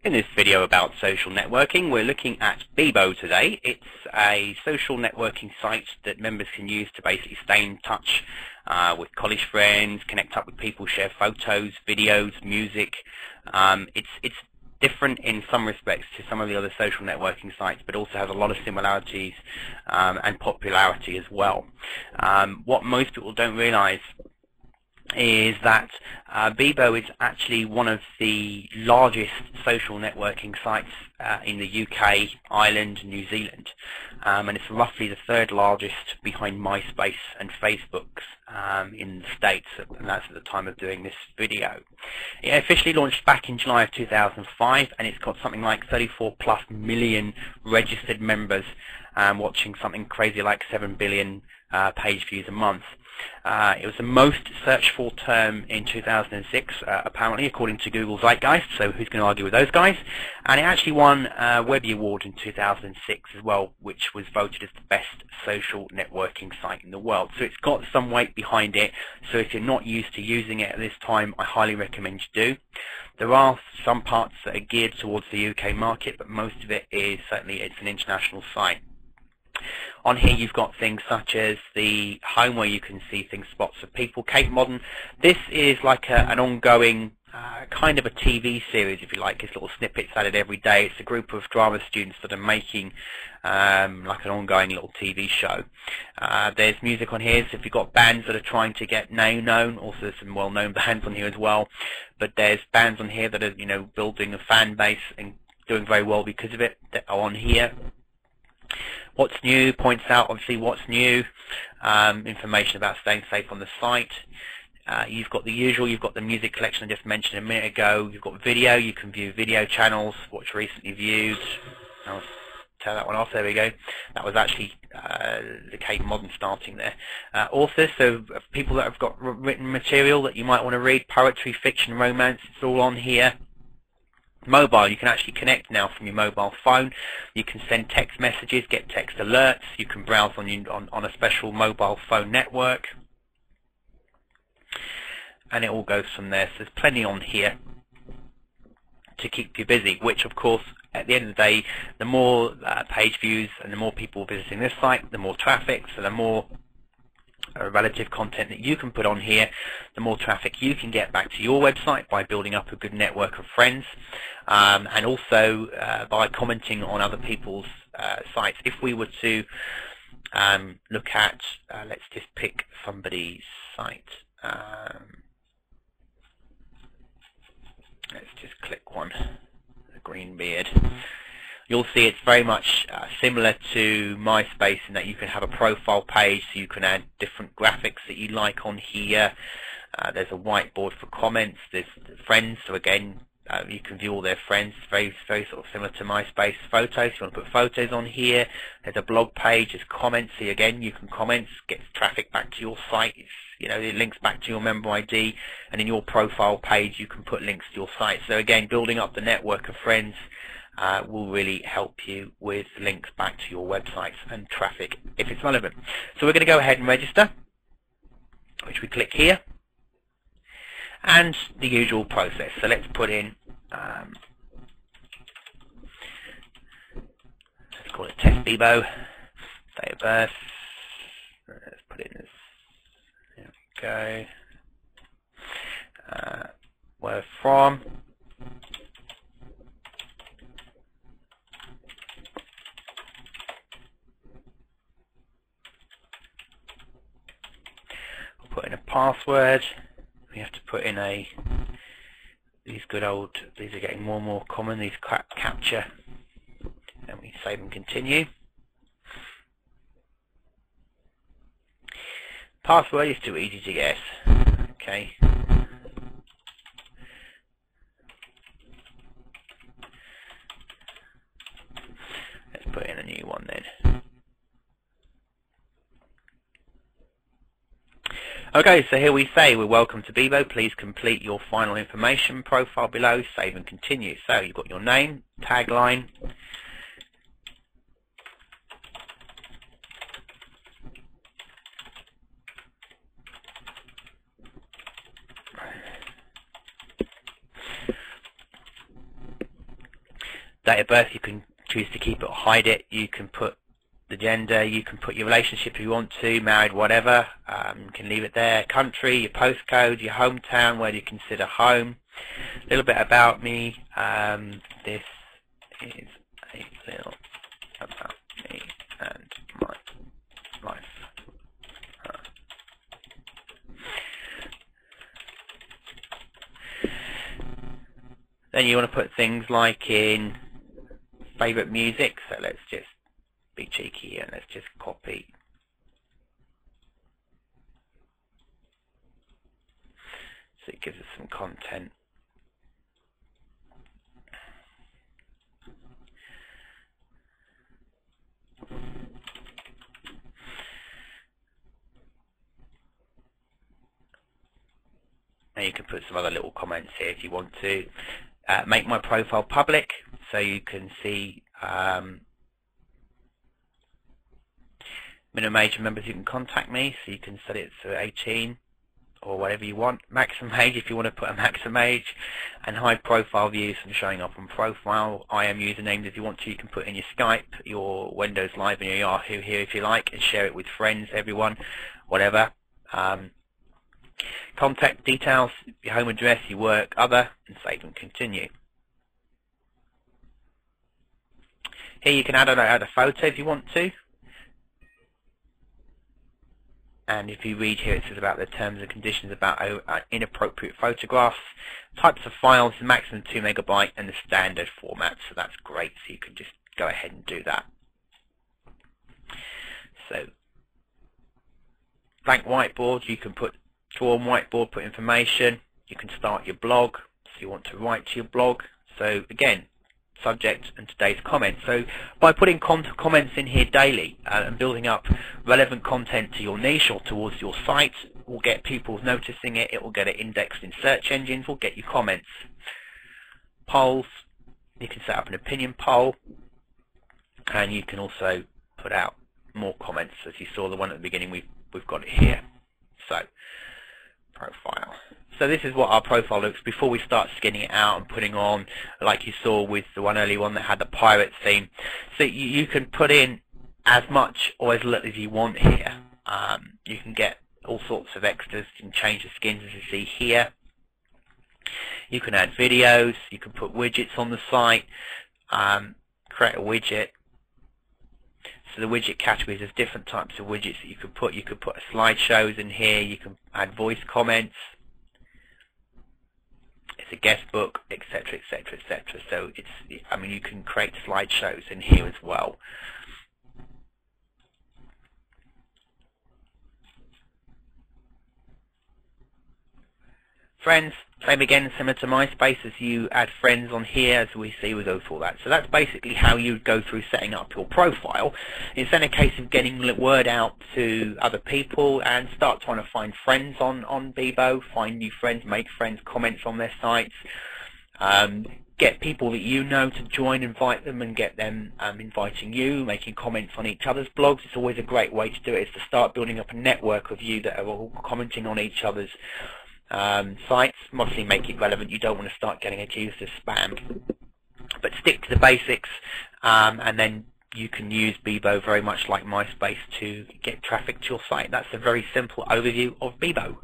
In this video about social networking, we're looking at Bebo today. It's a social networking site that members can use to basically stay in touch with college friends, connect up with people, share photos, videos, music. It's different in some respects to some of the other social networking sites, but also has a lot of similarities and popularity as well. What most people don't realize is that Bebo is actually one of the largest social networking sites in the UK, Ireland, New Zealand, and it's roughly the third largest behind MySpace and Facebook in the States, and that's at the time of doing this video. It officially launched back in July of 2005, and it's got something like 34+ million registered members, watching something crazy like 7 billion page views a month. It was the most searched for term in 2006, apparently, according to Google Zeitgeist, so who's going to argue with those guys? And it actually won a Webby Award in 2006 as well, which was voted as the best social networking site in the world. So it's got some weight behind it, so if you're not used to using it at this time, I highly recommend you do. There are some parts that are geared towards the UK market, but most of it is certainly, it's an international site. On here you've got things such as the home where you can see things, spots of people. Kate Modern, this is like an ongoing kind of a TV series, if you like. It's little snippets added every day. It's a group of drama students that are making like an ongoing little TV show. There's music on here, so if you've got bands that are trying to get known, also there's some well-known bands on here as well, but there's bands on here that are, you know, building a fan base and doing very well because of it, that are on here. What's new points out obviously what's new, information about staying safe on the site. You've got the usual, you've got the music collection I just mentioned a minute ago. You've got video, you can view video channels, watch recently viewed. I'll turn that one off, there we go. That was actually the Kate Modern starting there. Authors, so people that have got written material that you might want to read, poetry, fiction, romance, it's all on here. Mobile, you can actually connect now from your mobile phone. You can send text messages, get text alerts. You can browse on a special mobile phone network, and it all goes from there. So there's plenty on here to keep you busy, which of course at the end of the day, the more page views and the more people visiting this site, the more traffic, so the more relative content that you can put on here, the more traffic you can get back to your website by building up a good network of friends, and also by commenting on other people's sites. If we were to look at, let's just pick somebody's site. Let's just click one, the green beard. You'll see it's very much similar to MySpace in that you can have a profile page, so you can add different graphics that you like on here. There's a whiteboard for comments. There's friends, so again, you can view all their friends. Very sort of similar to MySpace. Photos, you want to put photos on here. There's a blog page. There's comments. So again, you can comment, get traffic back to your site. You know, it links back to your member ID, and in your profile page, you can put links to your site. So again, building up the network of friends will really help you with links back to your websites and traffic if it's relevant. So we're going to go ahead and register, which we click here, and the usual process. So let's put in, let's call it Test Bebo, date of birth, let's put it in as, there we go, where from. Put in a password. We have to put in these are getting more and more common, these captcha, and we save and continue. Password is too easy to guess. Okay. Let's put in a new one then. Okay, so here we say, we're welcome to Bebo. Please complete your final information profile below, save and continue. So you've got your name, tagline, date of birth, you can choose to keep it or hide it. You can put the gender, you can put your relationship if you want to, married, whatever. You can leave it there. Country, your postcode, your hometown, where do you consider home. A little bit about me. This is a little about me and my life. Then you want to put things like in favourite music, so let's just be cheeky here and let's just copy. So it gives us some content. And you can put some other little comments here if you want to. Make my profile public, so you can see minimum age of members who can contact me, so you can set it to 18 or whatever you want. Maximum age if you want to put a maximum age, and hide profile views from showing up on profile. IM usernames if you want to, you can put in your Skype, your Windows Live and your Yahoo here if you like, and share it with friends, everyone, whatever. Contact details, your home address, your work, other, and save and continue. Here you can add a photo if you want to. And if you read here, it says about the terms and conditions about inappropriate photographs. Types of files, maximum 2 MB, and the standard format. So that's great. So you can just go ahead and do that. So blank whiteboard, you can draw on whiteboard, put information. You can start your blog. So you want to write to your blog. So again, subject and today's comments. So by putting comments in here daily and building up relevant content to your niche or towards your site, will get people noticing it, it will get it indexed in search engines, will get you comments. Polls, you can set up an opinion poll, and you can also put out more comments. As you saw the one at the beginning, we've got it here. So profile. So this is what our profile looks before we start skinning it out and putting on, like you saw with the one early one that had the pirate theme. So you can put in as much or as little as you want here. You can get all sorts of extras. You can change the skins as you see here. You can add videos. You can put widgets on the site. Create a widget. So the widget categories, there's different types of widgets that you could put. You could put slideshows in here. You can add voice comments. It's a guest book, etc., etc., etc. So you can create slideshows in here as well. Friends, same again, similar to MySpace, as you add friends on here, as we see, we go through all that. So that's basically how you go through setting up your profile. It's then a case of getting the word out to other people and start trying to find friends on Bebo, find new friends, make friends, comments on their sites, get people that you know to join, invite them, and get them inviting you, making comments on each other's blogs. It's always a great way to do it, is to start building up a network of you that are all commenting on each other's sites. Obviously make it relevant. You don't want to start getting accused of spam, but stick to the basics, and then you can use Bebo very much like MySpace to get traffic to your site. That's a very simple overview of Bebo.